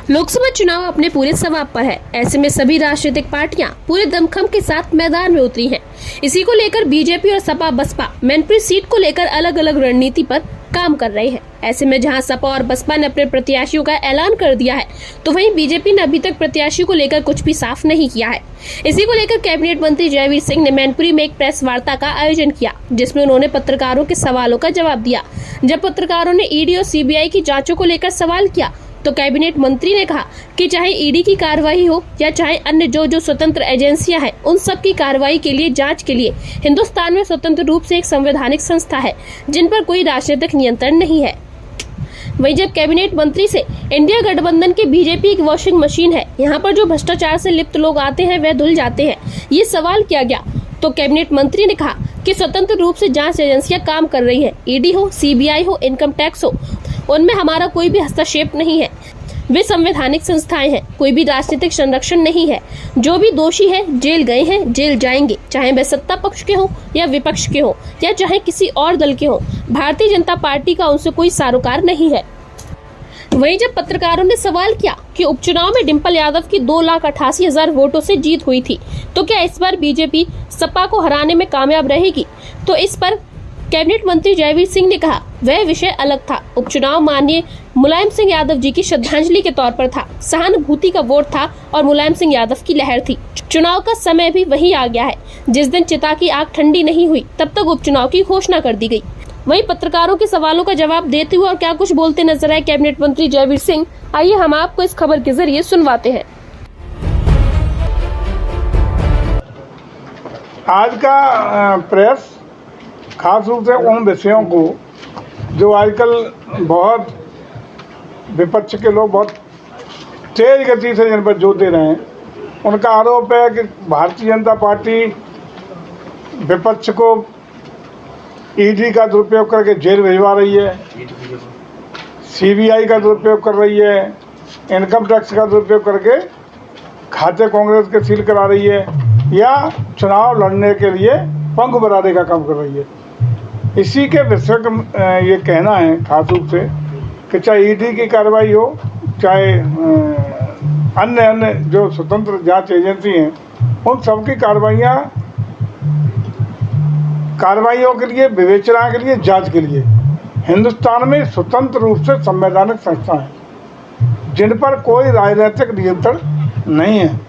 लोकसभा चुनाव अपने पूरे सवाब पर है। ऐसे में सभी राजनीतिक पार्टियां पूरे दमखम के साथ मैदान में उतरी हैं। इसी को लेकर बीजेपी और सपा बसपा मैनपुरी सीट को लेकर अलग अलग रणनीति पर काम कर रहे हैं। ऐसे में जहां सपा और बसपा ने अपने प्रत्याशियों का ऐलान कर दिया है, तो वहीं बीजेपी ने अभी तक प्रत्याशी को लेकर कुछ भी साफ नहीं किया है। इसी को लेकर कैबिनेट मंत्री जयवीर सिंह ने मैनपुरी में एक प्रेस वार्ता का आयोजन किया, जिसमें उन्होंने पत्रकारों के सवालों का जवाब दिया। जब पत्रकारों ने ईडी और सीबीआई की जांचों को लेकर सवाल किया, तो कैबिनेट मंत्री ने कहा कि चाहे ईडी की कार्रवाई हो या चाहे अन्य जो स्वतंत्र एजेंसियां हैं, उन सब की कार्रवाई के लिए, जांच के लिए हिंदुस्तान में स्वतंत्र रूप से एक संवैधानिक संस्था है, जिन पर कोई राजनीतिक नियंत्रण नहीं है। वहीं जब कैबिनेट मंत्री से इंडिया गठबंधन के बीजेपी एक वॉशिंग मशीन है, यहाँ पर जो भ्रष्टाचार से लिप्त लोग आते हैं वह धुल जाते हैं, ये सवाल किया गया, तो कैबिनेट मंत्री ने कहा कि स्वतंत्र रूप से जांच एजेंसियां काम कर रही हैं। ईडी हो, सीबीआई हो, इनकम टैक्स हो, उनमें हमारा कोई भी हस्तक्षेप नहीं है। वे संवैधानिक संस्थाएं हैं, कोई भी राजनीतिक संरक्षण नहीं है। जो भी दोषी है जेल गए हैं, जेल जाएंगे, चाहे वे सत्ता पक्ष के हो या विपक्ष के हो या चाहे किसी और दल के हो। भारतीय जनता पार्टी का उनसे कोई सरोकार नहीं है। वहीं जब पत्रकारों ने सवाल किया कि उपचुनाव में डिंपल यादव की 2,88,000 वोटों से जीत हुई थी, तो क्या इस बार बीजेपी सपा को हराने में कामयाब रहेगी, तो इस पर कैबिनेट मंत्री जयवीर सिंह ने कहा वह विषय अलग था। उपचुनाव माननीय मुलायम सिंह यादव जी की श्रद्धांजलि के तौर पर था, सहानुभूति का वोट था और मुलायम सिंह यादव की लहर थी। चुनाव का समय भी वही आ गया है। जिस दिन चिता की आग ठंडी नहीं हुई, तब तक उपचुनाव की घोषणा कर दी गई। वहीं पत्रकारों के सवालों का जवाब देते हुए और क्या कुछ बोलते नजर आए कैबिनेट मंत्री जयवीर सिंह, आइए हम आपको इस खबर के जरिए सुनवाते हैं। आज का प्रेस खास रूप से उन विषयों को जो आजकल बहुत विपक्ष के लोग बहुत तेज गति से जिन पर जोर दे रहे हैं, उनका आरोप है कि भारतीय जनता पार्टी विपक्ष को ईडी का दुरुपयोग करके जेल भिजवा रही है, सीबीआई का दुरुपयोग कर रही है, इनकम टैक्स का दुरुपयोग करके खाते कांग्रेस के सील करा रही है, या चुनाव लड़ने के लिए पंख बनाने का काम कर रही है। इसी के विषय का ये कहना है खास रूप से कि चाहे ईडी की कार्रवाई हो, चाहे अन्य जो स्वतंत्र जांच एजेंसी हैं, उन सब की कार्रवाइयों के लिए, विवेचना के लिए, जांच के लिए हिंदुस्तान में स्वतंत्र रूप से संवैधानिक संस्था है, जिन पर कोई राजनीतिक नियंत्रण नहीं है।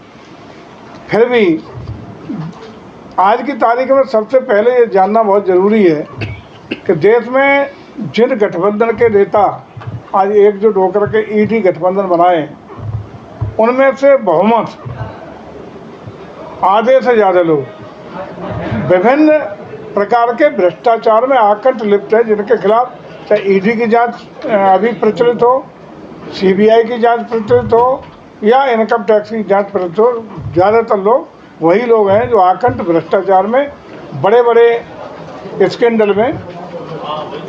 फिर भी आज की तारीख में सबसे पहले ये जानना बहुत ज़रूरी है कि देश में जिन गठबंधन के नेता आज एकजुट होकर के ईडी गठबंधन बनाए, उनमें से बहुमत आधे से ज़्यादा लोग विभिन्न प्रकार के भ्रष्टाचार में आकंठ लिप्त है, जिनके खिलाफ चाहे ईडी की जांच अभी प्रचलित हो, सीबीआई की जांच प्रचलित हो या इनकम टैक्स की जांच प्रचलित हो। ज़्यादातर लोग वही लोग हैं जो आकंठ भ्रष्टाचार में, बड़े बड़े स्कैंडल में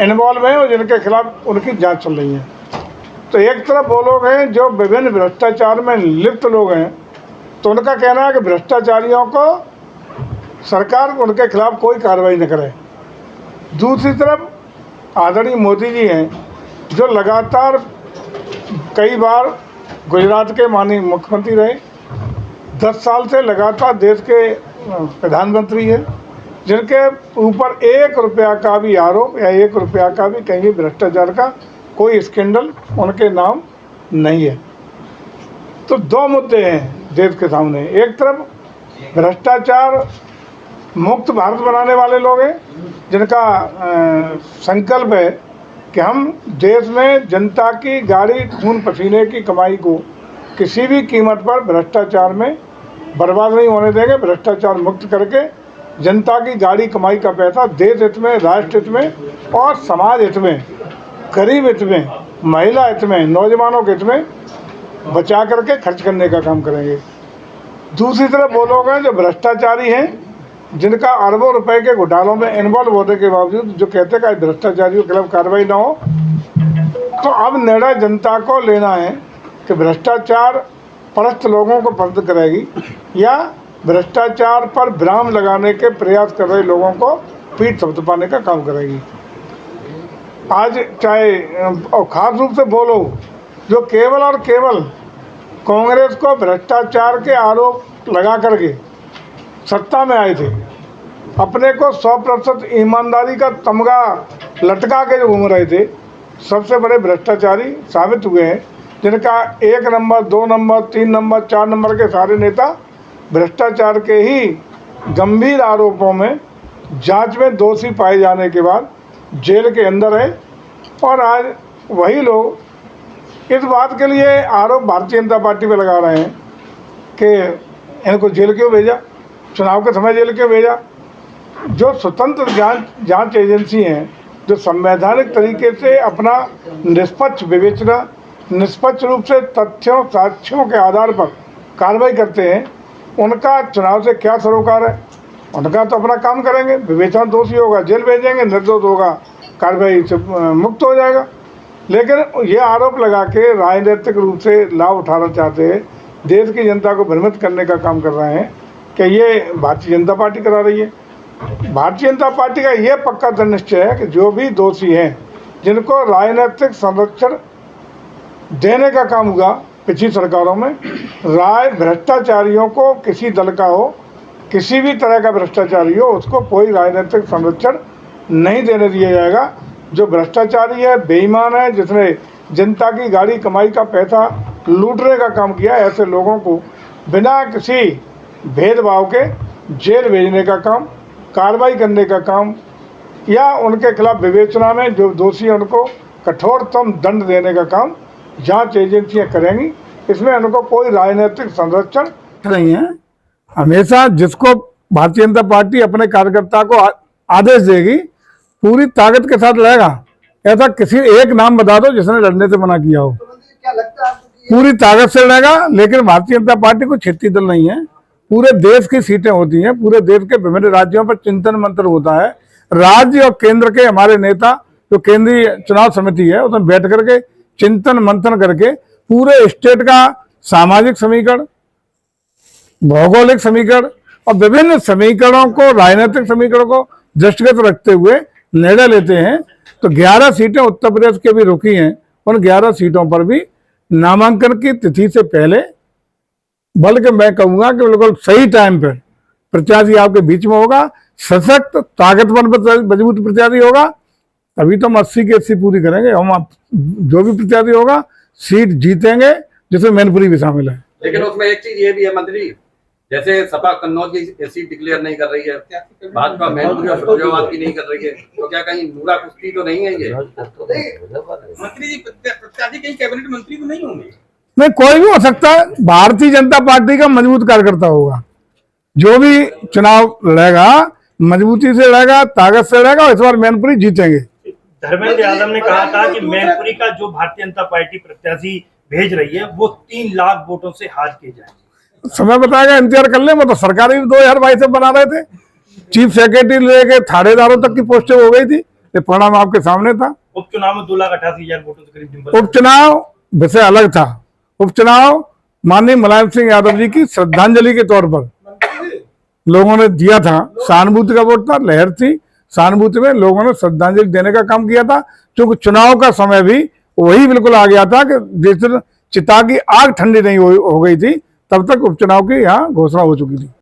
इन्वॉल्व हैं और जिनके खिलाफ उनकी जांच चल रही है। तो एक तरफ वो लोग हैं जो विभिन्न भ्रष्टाचार में लिप्त लोग हैं, तो उनका कहना है कि भ्रष्टाचारियों को सरकार उनके खिलाफ कोई कार्रवाई न करे। दूसरी तरफ आदरणीय मोदी जी हैं, जो लगातार कई बार गुजरात के माननीय मुख्यमंत्री रहे, 10 साल से लगातार देश के प्रधानमंत्री हैं, जिनके ऊपर 1 रुपया का भी आरोप या 1 रुपया का भी कहीं भ्रष्टाचार का कोई स्कैंडल उनके नाम नहीं है। तो 2 मुद्दे हैं देश के सामने। एक तरफ भ्रष्टाचार मुक्त भारत बनाने वाले लोग हैं, जिनका संकल्प है कि हम देश में जनता की गाड़ी खून पसीने की कमाई को किसी भी कीमत पर भ्रष्टाचार में बर्बाद नहीं होने देंगे। भ्रष्टाचार मुक्त करके जनता की गाड़ी कमाई का पैसा देश हित में, राष्ट्र हित में और समाज हित में, गरीब हित में, महिला हित में, नौजवानों के हित में बचा करके खर्च करने का काम करेंगे। दूसरी तरफ वो लोग हैं जो भ्रष्टाचारी हैं, जिनका अरबों रुपए के घोटालों में इन्वॉल्व होने के बावजूद जो कहते हैं कि भ्रष्टाचारियों के खिलाफ कार्रवाई ना हो। तो अब निर्णय जनता को लेना है कि भ्रष्टाचार परस्त लोगों को पसंद करेगी या भ्रष्टाचार पर विराम लगाने के प्रयास कर रहे लोगों को पीठ थपथपाने का काम करेगी। आज चाहे और ख़ास रूप से बोलो जो केवल और केवल कांग्रेस को भ्रष्टाचार के आरोप लगा करके सत्ता में आए थे, अपने को 100% ईमानदारी का तमगा लटका के जो घूम रहे थे, सबसे बड़े भ्रष्टाचारी साबित हुए हैं। जिनका 1 नंबर 2 नंबर 3 नंबर 4 नंबर के सारे नेता भ्रष्टाचार के ही गंभीर आरोपों में जांच में दोषी पाए जाने के बाद जेल के अंदर है। और आज वही लोग इस बात के लिए आरोप भारतीय जनता पार्टी पे लगा रहे हैं कि इनको जेल क्यों भेजा, चुनाव के समय जेल क्यों भेजा। जो स्वतंत्र जांच एजेंसी हैं, जो संवैधानिक तरीके से अपना निष्पक्ष विवेचना, निष्पक्ष रूप से तथ्यों साक्ष्यों के आधार पर कार्रवाई करते हैं, उनका चुनाव से क्या सरोकार है। उनका तो अपना काम करेंगे, विवेचना दोषी होगा जेल भेजेंगे, निर्दोष होगा कार्रवाई से मुक्त हो जाएगा। लेकिन ये आरोप लगा के राजनीतिक रूप से लाभ उठाना चाहते हैं, देश की जनता को भ्रमित करने का काम कर रहे हैं कि ये भारतीय जनता पार्टी करा रही है। भारतीय जनता पार्टी का ये पक्का दृढ़ निश्चय है कि जो भी दोषी हैं, जिनको राजनीतिक संरक्षण देने का काम हुआ पिछली सरकारों में, भ्रष्टाचारियों को किसी दल का हो, किसी भी तरह का भ्रष्टाचारी हो, उसको कोई राजनीतिक संरक्षण नहीं देने दिया जाएगा। जो भ्रष्टाचारी है, बेईमान है, जिसने जनता की गाड़ी कमाई का पैसा लूटने का काम किया, ऐसे लोगों को बिना किसी भेदभाव के जेल भेजने का काम, कार्रवाई करने का काम, या उनके खिलाफ विवेचना में जो दोषी हैं उनको कठोरतम दंड देने का काम जांच एजेंसियां करेंगी। इसमें उनको कोई राजनीतिक संरक्षण नहीं है। हमेशा जिसको भारतीय जनता पार्टी अपने कार्यकर्ता को आदेश देगी, पूरी ताकत के साथ लड़ेगा। ऐसा किसी एक नाम बता दो जिसने लड़ने से मना किया हो। क्या लगता है आपको? पूरी ताकत से लड़ेगा। लेकिन भारतीय जनता पार्टी को क्षेत्रीय दल नहीं है, पूरे देश की सीटें होती हैं, पूरे देश के विभिन्न राज्यों पर चिंतन मंथन होता है। राज्य और केंद्र के हमारे नेता, जो केंद्रीय चुनाव समिति है, उसमें बैठ करके चिंतन मंथन करके पूरे स्टेट का सामाजिक समीकरण, भौगोलिक समीकरण और विभिन्न समीकरणों को, राजनीतिक समीकरणों को दृष्टिगत रखते हुए निर्णय लेते हैं। तो 11 सीटें उत्तर प्रदेश के भी रुकी हैं, उन 11 सीटों पर भी नामांकन की तिथि से पहले, बल्कि मैं कहूँगा कि बिल्कुल सही टाइम पर प्रत्याशी आपके बीच में होगा, सशक्त ताकतवर मजबूत प्रत्याशी होगा, तभी तो हम 80 की 80 पूरी करेंगे। हम जो भी प्रत्याशी होगा सीट जीतेंगे, जिसमें मैनपुरी भी शामिल है। लेकिन उसमें एक चीज ये भी है मंत्री, जैसे सपा कन्नौज की सीट डिक्लेयर नहीं कर रही है, भाजपा मैनपुरी और फिरोजाबाद की नहीं कर रही है, तो क्या कहीं नूरा कुश्ती तो नहीं है ये? मंत्री जी प्रत्याशी कहीं कैबिनेट मंत्री तो नहीं होंगे? नहीं, कोई भी हो सकता है। भारतीय जनता पार्टी का मजबूत कार्यकर्ता होगा, जो भी चुनाव लड़ेगा मजबूती से लड़ेगा, ताकत से लड़ेगा, और इस बार मैनपुरी जीतेंगे। धर्मेंद्र यादव ने कहा था कि मैनपुरी का जो भारतीय जनता पार्टी प्रत्याशी भेज रही है वो 3 लाख वोटों से हार के जाएंगे। समय बताएगा, इंतजार कर ले। वो तो सरकार भी 2022 से बना रहे थे, चीफ सेक्रेटरी लेके थानेदारों तक की पोस्टें हो गई थी, ये परिणाम आपके सामने था। उपचुनाव में 2,88,000 वोटों से करीब। उपचुनाव विषय अलग था। उपचुनाव माननीय मुलायम सिंह यादव जी की श्रद्धांजलि के तौर पर लोगों ने दिया था, सहानुभूति का वोट था, लहर थी, सहानुभूति में लोगों ने श्रद्धांजलि देने का काम किया था। क्योंकि चुनाव का समय भी वही बिल्कुल आ गया था कि जिस चिता की आग ठंडी नहीं हो गई थी, तब तक उपचुनाव की यहाँ घोषणा हो चुकी थी।